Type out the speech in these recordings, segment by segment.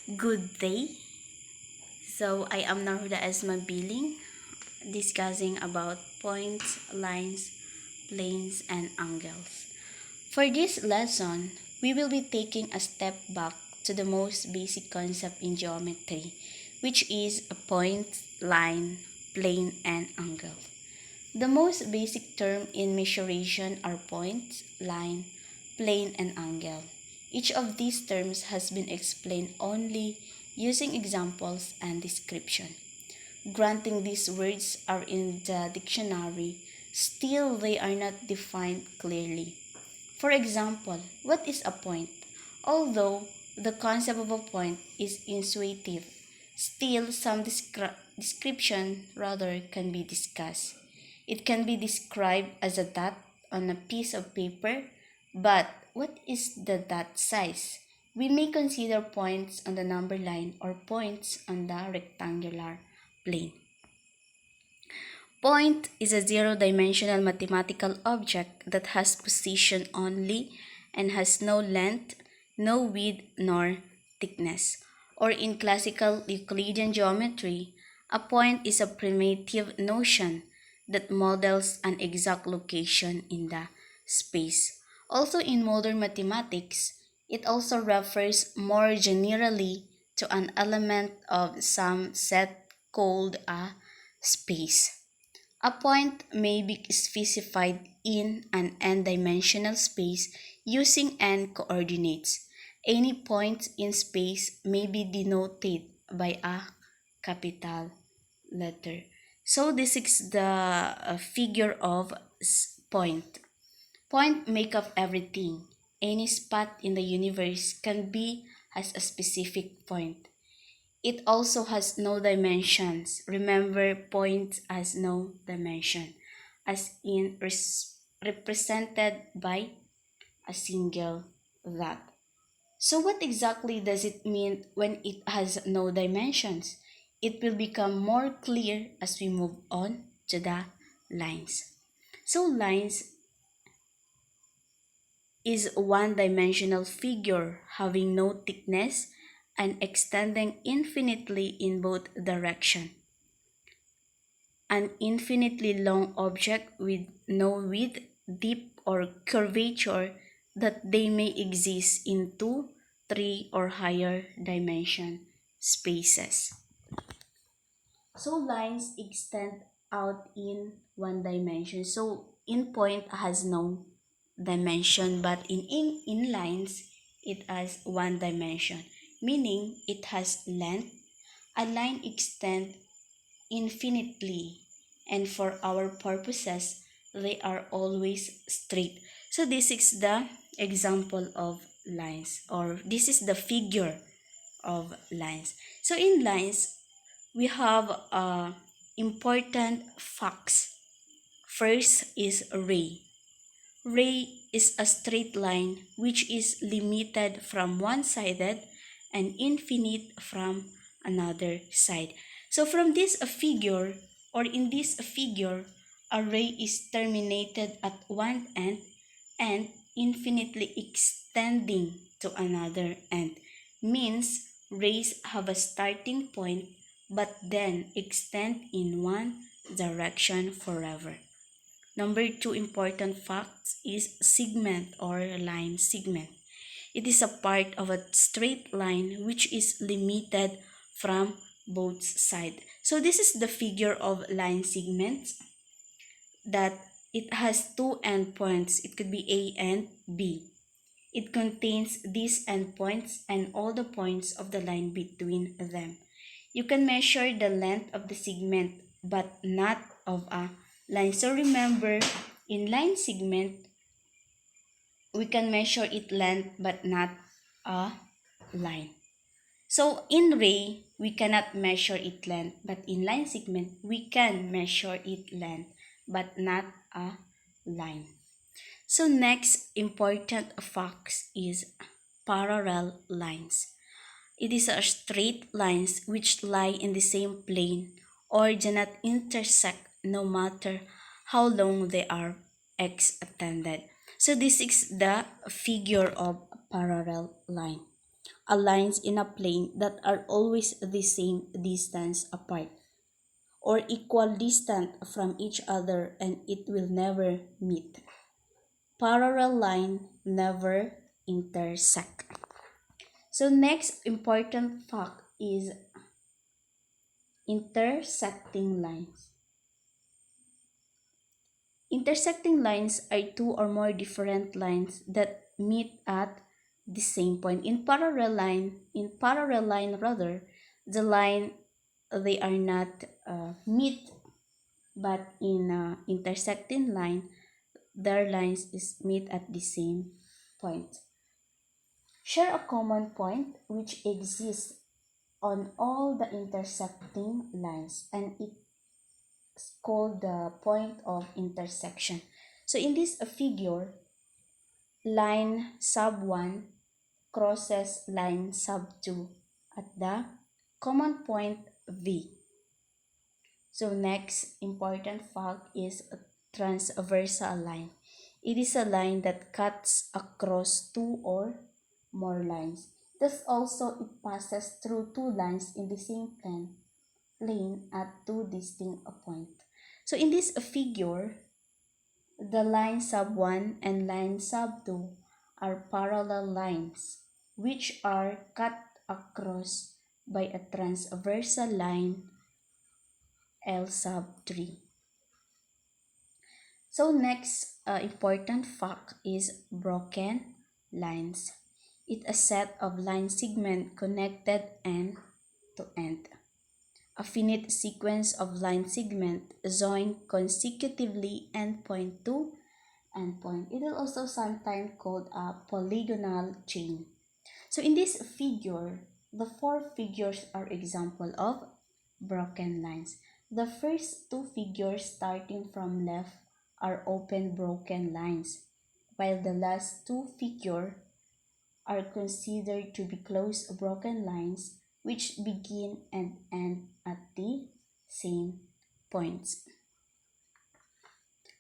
Good day. So I am Naruda Esma Biling, discussing about points, lines, planes, and angles. For this lesson, we will be taking a step back to the most basic concept in geometry, which is a point, line, plane, and angle. The most basic term in measuration are point, line, plane, and angle. Each of these terms has been explained only using examples and description. Granting these words are in the dictionary, still they are not defined clearly. For example, what is a point? Although the concept of a point is intuitive, still some description rather can be discussed. It can be described as a dot on a piece of paper, but what is the dot size? We may consider points on the number line or points on the rectangular plane. Point is a zero-dimensional mathematical object that has position only and has no length, no width, nor thickness. Or in classical Euclidean geometry, a point is a primitive notion that models an exact location in the space. Also in modern mathematics, it also refers more generally to an element of some set called a space. A point may be specified in an n-dimensional space using n coordinates. Any point in space may be denoted by a capital letter. So this is the figure of point. Point make up everything. Any spot in the universe can be as a specific point. It also has no dimensions. Remember, point has no dimension, as in represented by a single dot. So what exactly does it mean when it has no dimensions? It will become more clear as we move on to the lines. So lines is one-dimensional figure having no thickness and extending infinitely in both directions. An infinitely long object with no width, depth, or curvature that they may exist in two, three, or higher dimension spaces. So lines extend out in one dimension. So in point has no dimension, but in lines it has one dimension, meaning it has length. A line extends infinitely, and for our purposes they are always straight. So this is the example of lines, or this is the figure of lines. So in lines we have important facts. First is ray. Ray is a straight line which is limited from one sided and infinite from another side. So from this figure, or in this figure, a ray is terminated at one end and infinitely extending to another end. Means rays have a starting point but then extend in one direction forever. Number two important fact is segment or line segment. It is a part of a straight line which is limited from both sides. So this is the figure of line segments, that it has two endpoints. It could be A and B. It contains these endpoints and all the points of the line between them. You can measure the length of the segment but not of a line. So remember, in line segment, we can measure its length but not a line. So in ray, we cannot measure its length, but in line segment, we can measure its length but not a line. So next important fact is parallel lines. It is a straight lines which lie in the same plane or do not intersect no matter how long they are extended. So this is the figure of parallel line. lines in a plane that are always the same distance apart or equal distant from each other, and it will never meet. Parallel line never intersect. So next important fact is intersecting lines. Intersecting lines are two or more different lines that meet at the same point. In parallel line rather, the line they are not meet, but in intersecting line, their lines is meet at the same point. Share a common point which exists on all the intersecting lines, and it's called the point of intersection. So in this figure, line sub 1 crosses line sub 2 at the common point V. So next important fact is a transversal line. It is a line that cuts across two or more lines. Thus also it passes through two lines in the same plane at two distinct points. So in this figure, the line sub 1 and line sub 2 are parallel lines which are cut across by a transversal line L sub 3. So next important fact is broken lines. It's a set of line segments connected end to end. A finite sequence of line segments joined consecutively endpoint to endpoint. It is also sometimes called a polygonal chain. So in this figure, the four figures are example of broken lines. The first two figures starting from left are open broken lines, while the last two figures are considered to be closed broken lines which begin and end at the same points.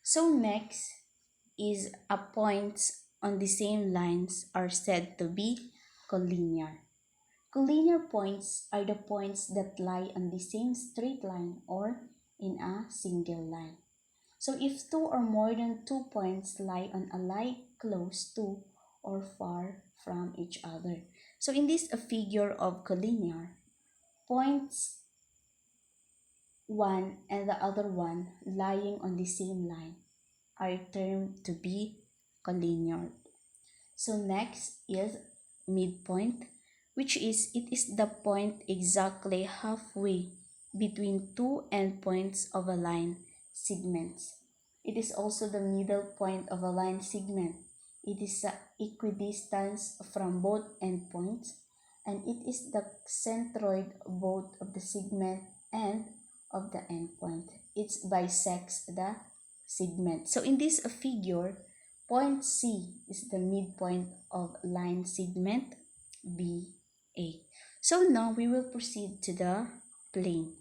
So next is a points on the same lines are said to be collinear. Collinear points are the points that lie on the same straight line or in a single line. So if two or more than 2 points lie on a line close to or far from each other. So in this a figure of collinear, points one and the other one lying on the same line are termed to be collinear. So next is midpoint, which is it is the point exactly halfway between two endpoints of a line segments. It is also the middle point of a line segment. It is a equidistance from both endpoints, and it is the centroid both of the segment and of the endpoint. It bisects the segment. So in this figure, point C is the midpoint of line segment BA. So now we will proceed to the plane.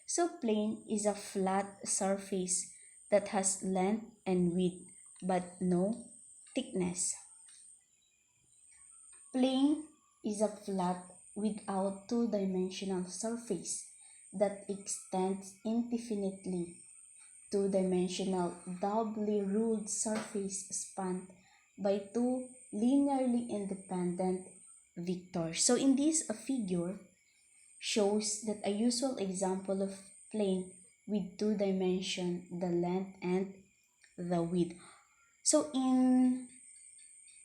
So plane is a flat surface that has length and width but no thickness. Plane is a flat without two-dimensional surface that extends indefinitely. Two-dimensional doubly ruled surface spanned by two linearly independent vectors. So in this figure shows that a usual example of plane with two dimensions, the length and the width. So in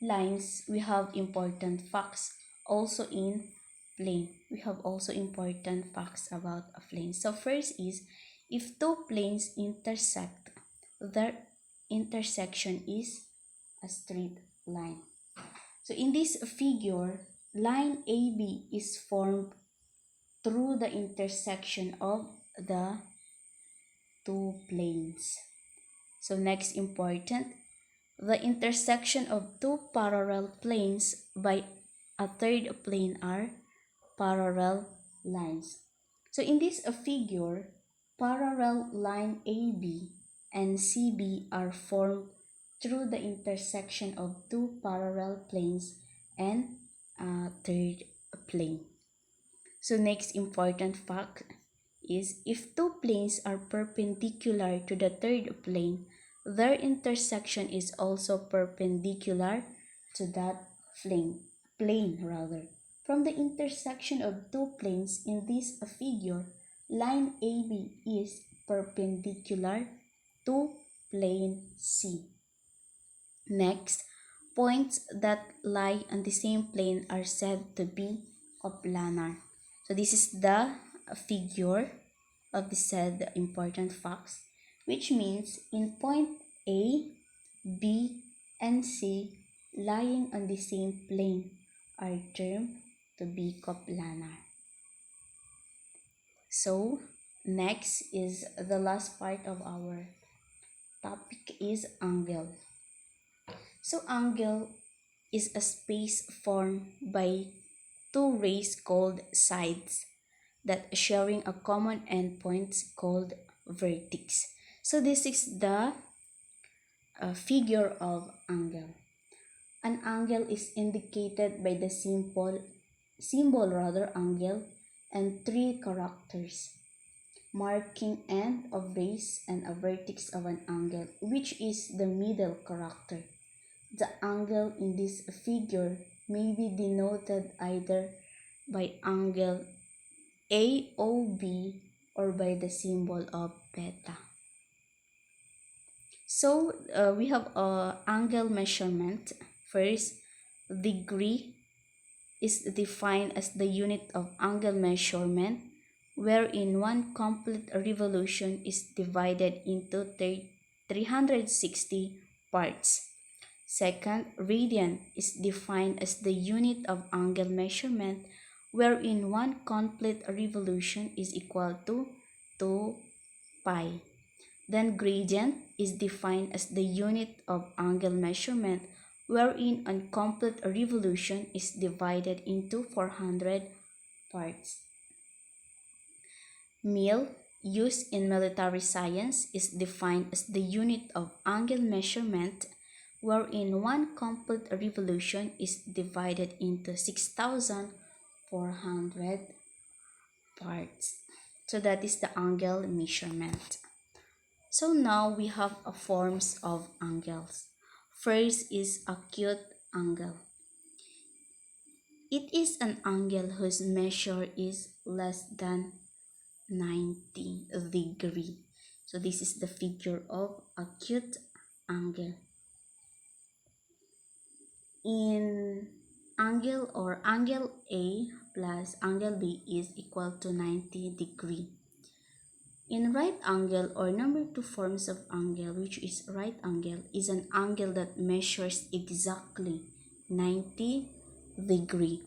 lines, we have important facts. Also in plane, we have also important facts about a plane. So first is, if two planes intersect, their intersection is a straight line. So in this figure, line AB is formed through the intersection of the two planes. So next important, the intersection of two parallel planes by a third plane are parallel lines. So in this figure, parallel line AB and CB are formed through the intersection of two parallel planes and third plane. So next important fact is if two planes are perpendicular to the third plane, their intersection is also perpendicular to that plane rather. From the intersection of two planes in this figure, line AB is perpendicular to plane C. Next, points that lie on the same plane are said to be coplanar. So this is the figure of the said important facts, which means in point A, B, and C lying on the same plane are termed to be coplanar. So next is the last part of our topic is angle. So angle is a space formed by two rays called sides that sharing a common endpoint called vertex. So this is the figure of angle. An angle is indicated by the symbol angle and three characters marking end of rays and a vertex of an angle, which is the middle character. The angle in this figure may be denoted either by angle AOB or by the symbol of beta. So we have angle measurement. First, degree is defined as the unit of angle measurement wherein one complete revolution is divided into 360 parts. Second, radian is defined as the unit of angle measurement wherein one complete revolution is equal to 2 pi. Then gradient is defined as the unit of angle measurement wherein a complete revolution is divided into 400 parts. Mil, used in military science, is defined as the unit of angle measurement wherein one complete revolution is divided into 6,400 parts. So that is the angle measurement. So now we have forms of angles. First is acute angle. It is an angle whose measure is less than 90 degrees. So this is the figure of acute angle. In angle A plus angle B is equal to 90 degrees. In right angle or number two forms of angle, which is right angle, is an angle that measures exactly 90 degrees.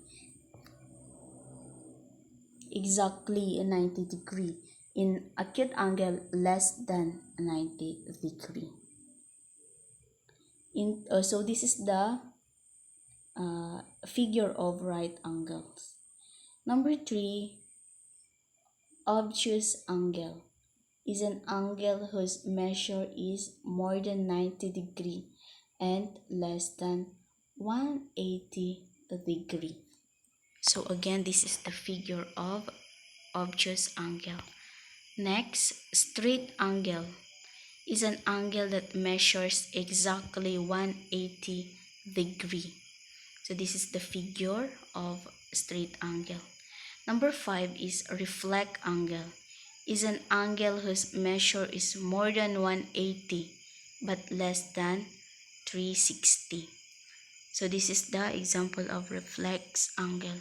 Exactly 90 degree. In acute angle, less than 90 degree. So this is the figure of right angles. Number 3, obtuse angle is an angle whose measure is more than 90 degree and less than 180 degree. So again, this is the figure of obtuse angle. Next, straight angle is an angle that measures exactly 180 degree. So this is the figure of straight angle. Number 5 is reflect angle. Is an angle whose measure is more than 180 but less than 360. So this is the example of reflex angle.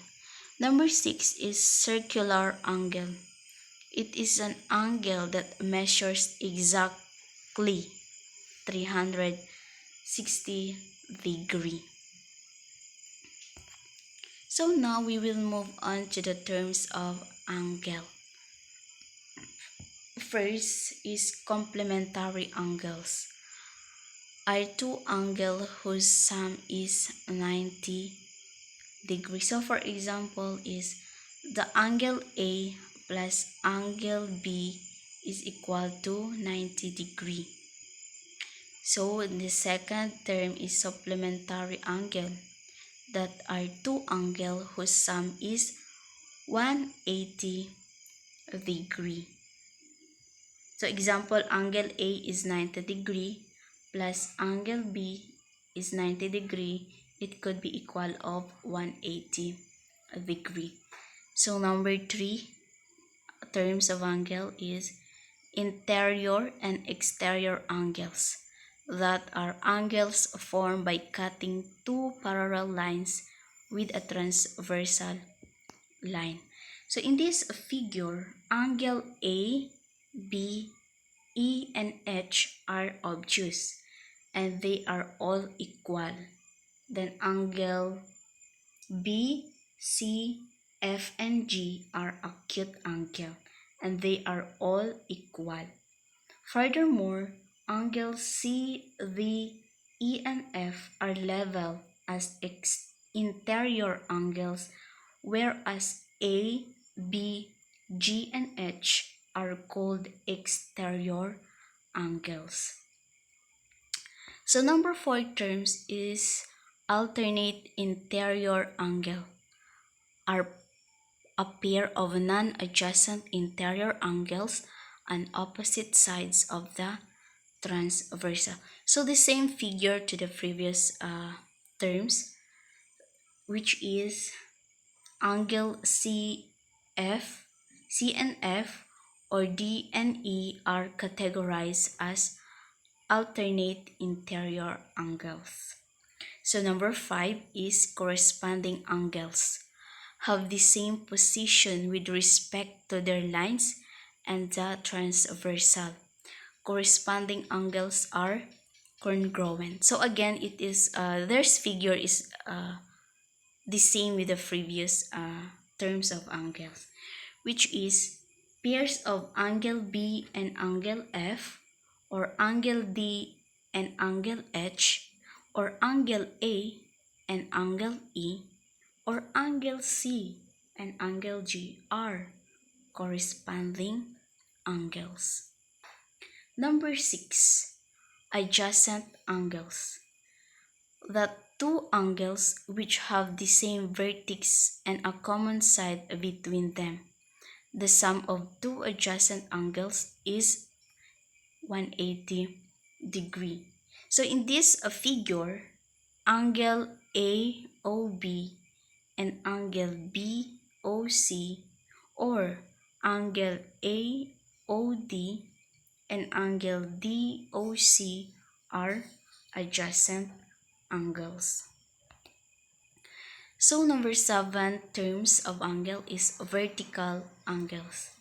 Number 6 is circular angle. It is an angle that measures exactly 360 degree. So now we will move on to the terms of angle. First is complementary angles. Are two angles whose sum is 90 degrees. So for example is the angle A plus angle B is equal to 90 degree. So the second term is supplementary angle. that are two angles whose sum is 180 degree. So example, angle A is 90 degree plus angle B is 90 degree. It could be equal of 180 degree. So number 3 terms of angle is interior and exterior angles, that are angles formed by cutting two parallel lines with a transversal line. So in this figure, angle A, B, E, and H are obtuse and they are all equal. Then angle B, C, F, and G are acute angle and they are all equal. Furthermore, angles C, D, E, and F are level as interior angles, whereas A, B, G, and H are called exterior angles. So number 4 terms is alternate interior angle, are a pair of non-adjacent interior angles on opposite sides of the transversal. So the same figure to the previous terms, which is angle C and F, or D and E are categorized as alternate interior angles. So number 5 is corresponding angles, have the same position with respect to their lines and the transversal. Corresponding angles are congruent. So again, it is their figure is the same with the previous terms of angles, which is pairs of angle B and angle F, or angle D and angle H, or angle A and angle E, or angle C and angle G are corresponding angles. Number 6, adjacent angles, that two angles which have the same vertex and a common side between them. The sum of two adjacent angles is 180 degree. So in this figure, angle AOB and angle BOC, or angle AOD and angle DOC are adjacent angles. So number 7 terms of angle is vertical angles,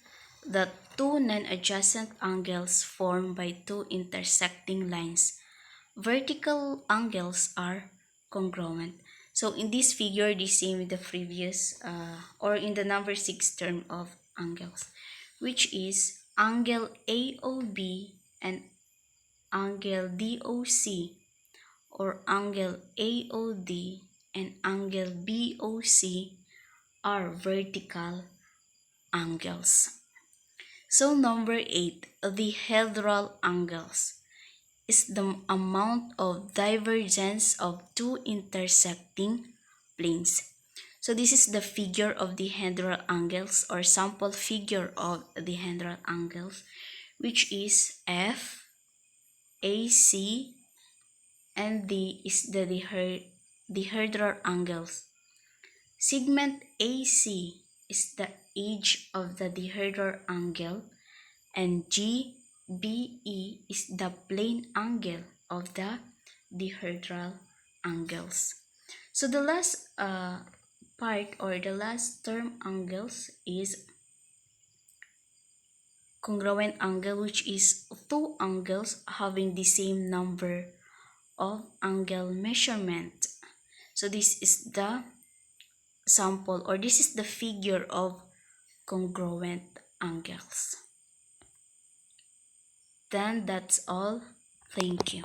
that two non-adjacent angles formed by two intersecting lines. Vertical angles are congruent. So in this figure, the same with the previous or in the number 6 term of angles, which is angle AOB and angle DOC, or angle AOD and angle BOC are vertical angles. So number 8, the dihedral angles is the amount of divergence of two intersecting planes. So this is the figure of the dihedral angles, or sample figure of the dihedral angles, which is F, AC, and D is the dihedral angles. Segment AC is the edge of the dihedral angle, and GBE is the plane angle of the dihedral angles. So the last part, or the last term angles, is congruent angle, which is two angles having the same number of angle measurement. So this is the sample, or this is the figure of congruent angles. Then that's all. Thank you.